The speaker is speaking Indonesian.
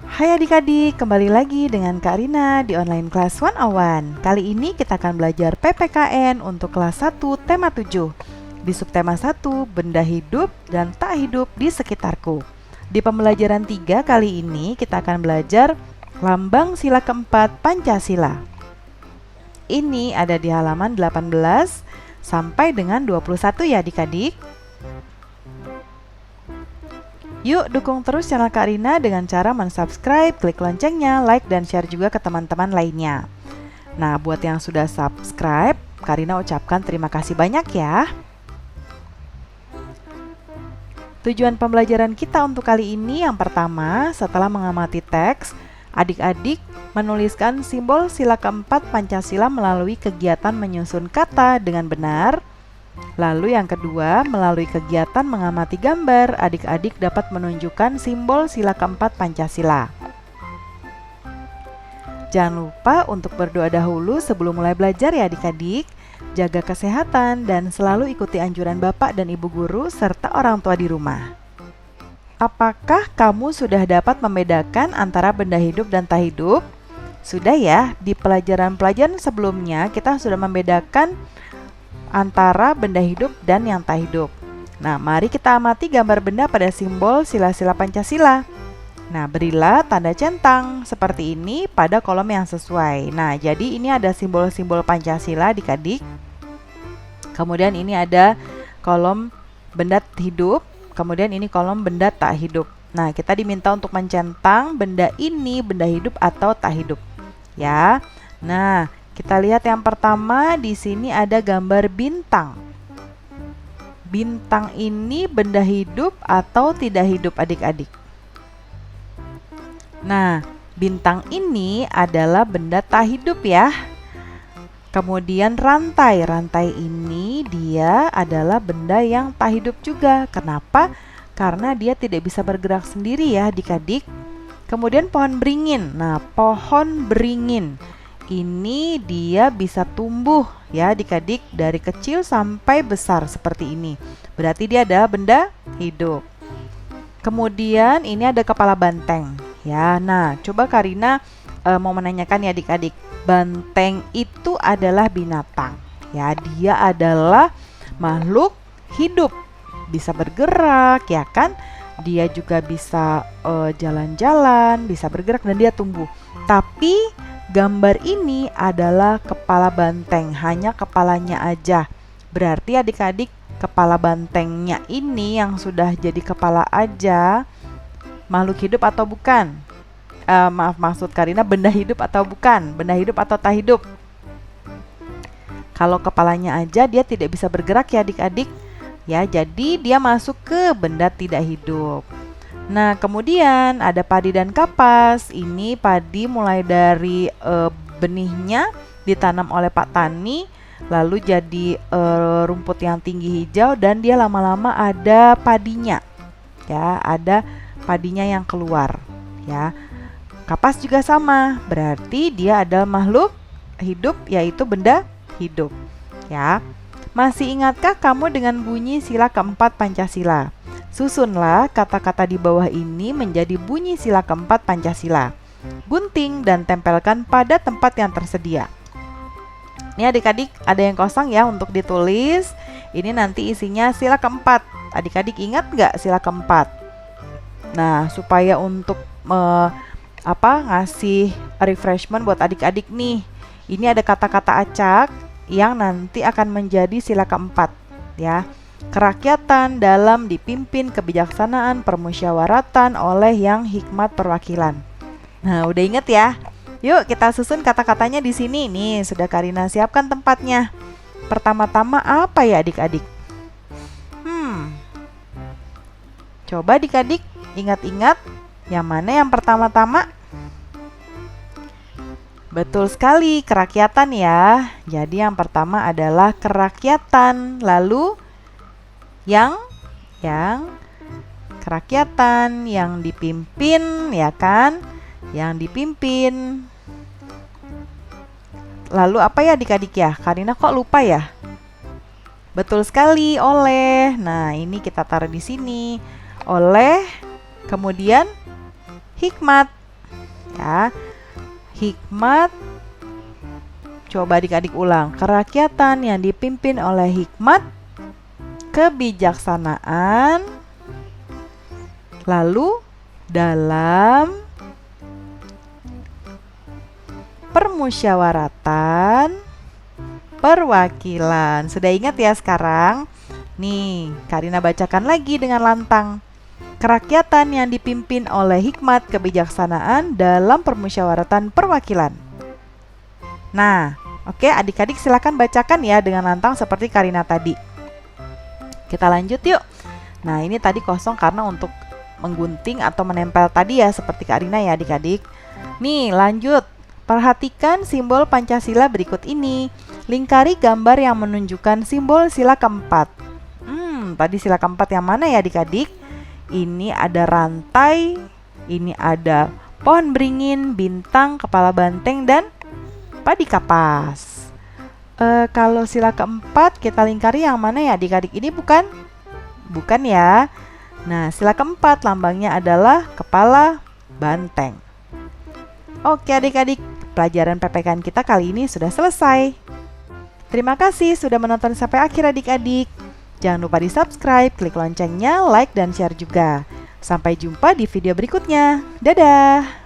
Hai adik-adik, kembali lagi dengan Kak Rina di online kelas 101. Kali ini kita akan belajar PPKN untuk kelas 1 tema 7. Di subtema 1, benda hidup dan tak hidup di sekitarku. Di pembelajaran 3 kali ini kita akan belajar lambang sila keempat Pancasila. Ini ada di halaman 18 sampai dengan 21 ya adik-adik. Yuk dukung terus channel Kak Rina dengan cara mensubscribe, klik loncengnya, like, dan share juga ke teman-teman lainnya. Nah, buat yang sudah subscribe, Kak Rina ucapkan terima kasih banyak ya. Tujuan pembelajaran kita untuk kali ini yang pertama, setelah mengamati teks, adik-adik menuliskan simbol sila keempat Pancasila melalui kegiatan menyusun kata dengan benar. Lalu yang kedua, melalui kegiatan mengamati gambar, adik-adik dapat menunjukkan simbol sila keempat Pancasila. Jangan lupa untuk berdoa dahulu sebelum mulai belajar ya adik-adik. Jaga kesehatan dan selalu ikuti anjuran Bapak dan Ibu guru serta orang tua di rumah. Apakah kamu sudah dapat membedakan antara benda hidup dan tak hidup? Sudah ya, di pelajaran-pelajaran sebelumnya kita sudah membedakan antara benda hidup dan yang tak hidup. Nah, mari kita amati gambar benda pada simbol sila-sila Pancasila. Nah, berilah tanda centang seperti ini pada kolom yang sesuai. Nah, jadi ini ada simbol-simbol Pancasila adik-adik. Kemudian ini ada kolom benda hidup, kemudian ini kolom benda tak hidup. Nah, kita diminta untuk mencentang benda ini benda hidup atau tak hidup. Ya. Nah, kita lihat yang pertama di sini ada gambar bintang. Bintang ini benda hidup atau tidak hidup adik-adik? Nah, bintang ini adalah benda tak hidup ya. Kemudian rantai. Rantai ini dia adalah benda yang tak hidup juga. Kenapa? Karena dia tidak bisa bergerak sendiri ya adik-adik. Kemudian pohon beringin. Nah, pohon beringin ini dia bisa tumbuh ya adik-adik dari kecil sampai besar seperti ini. Berarti dia adalah benda hidup. Kemudian ini ada kepala banteng ya. Nah, coba Karina mau menanyakan ya adik-adik. Banteng itu adalah binatang ya. Dia adalah makhluk hidup. Bisa bergerak ya kan. Dia juga bisa jalan-jalan, bisa bergerak dan dia tumbuh. Tapi gambar ini adalah kepala banteng, hanya kepalanya aja. Berarti adik-adik kepala bantengnya ini yang sudah jadi kepala aja, makhluk hidup atau bukan? Maksud Karina benda hidup atau bukan? Benda hidup atau tak hidup? Kalau kepalanya aja dia tidak bisa bergerak ya adik-adik. Ya, jadi dia masuk ke benda tidak hidup. Nah, kemudian ada padi dan kapas. Ini padi mulai dari benihnya ditanam oleh Pak Tani, lalu jadi rumput yang tinggi hijau dan dia lama-lama ada padinya. Ya, ada padinya yang keluar, ya. Kapas juga sama, berarti dia adalah makhluk hidup yaitu benda hidup, ya. Masih ingatkah kamu dengan bunyi sila keempat Pancasila? Susunlah kata-kata di bawah ini menjadi bunyi sila keempat Pancasila. Gunting dan tempelkan pada tempat yang tersedia. Ini adik-adik ada yang kosong ya untuk ditulis. Ini nanti isinya sila keempat. Adik-adik ingat nggak sila keempat? Nah, supaya untuk ngasih refreshment buat adik-adik nih. Ini ada kata-kata acak yang nanti akan menjadi sila keempat ya. Kerakyatan dalam dipimpin kebijaksanaan permusyawaratan oleh yang hikmat perwakilan. Nah, udah inget ya? Yuk kita susun kata-katanya di sini. Nih, sudah Karina siapkan tempatnya. Pertama-tama apa ya adik-adik? Coba adik-adik ingat-ingat yang mana yang pertama-tama? Betul sekali, kerakyatan ya. Jadi yang pertama adalah kerakyatan. Lalu yang kerakyatan yang dipimpin ya kan, yang dipimpin. Lalu apa ya adik-adik ya? Karina kok lupa ya? Betul sekali, oleh. Nah, ini kita taruh di sini. Oleh, kemudian hikmat. ya. Hikmat, coba adik-adik ulang. Kerakyatan yang dipimpin oleh hikmat, kebijaksanaan, lalu dalam permusyawaratan perwakilan. Sudah ingat ya sekarang? Nih, Karina bacakan lagi dengan lantang. Kerakyatan yang dipimpin oleh hikmat kebijaksanaan dalam permusyawaratan perwakilan. Nah, oke, adik-adik silakan bacakan ya dengan lantang seperti Karina tadi. Kita lanjut yuk. Nah, ini tadi kosong karena untuk menggunting atau menempel tadi ya, seperti Karina ya adik-adik. Nih, lanjut. Perhatikan simbol Pancasila berikut ini. Lingkari gambar yang menunjukkan simbol sila keempat. Tadi sila keempat yang mana ya adik-adik? Ini ada rantai, ini ada pohon beringin, bintang, kepala banteng, dan padi kapas. Kalau sila keempat kita lingkari yang mana ya adik-adik? Ini bukan ya. Nah, sila keempat lambangnya adalah kepala banteng. Oke adik-adik, pelajaran PPKN kita kali ini sudah selesai. Terima kasih sudah menonton sampai akhir adik-adik. Jangan lupa di subscribe, klik loncengnya, like, dan share juga. Sampai jumpa di video berikutnya. Dadah!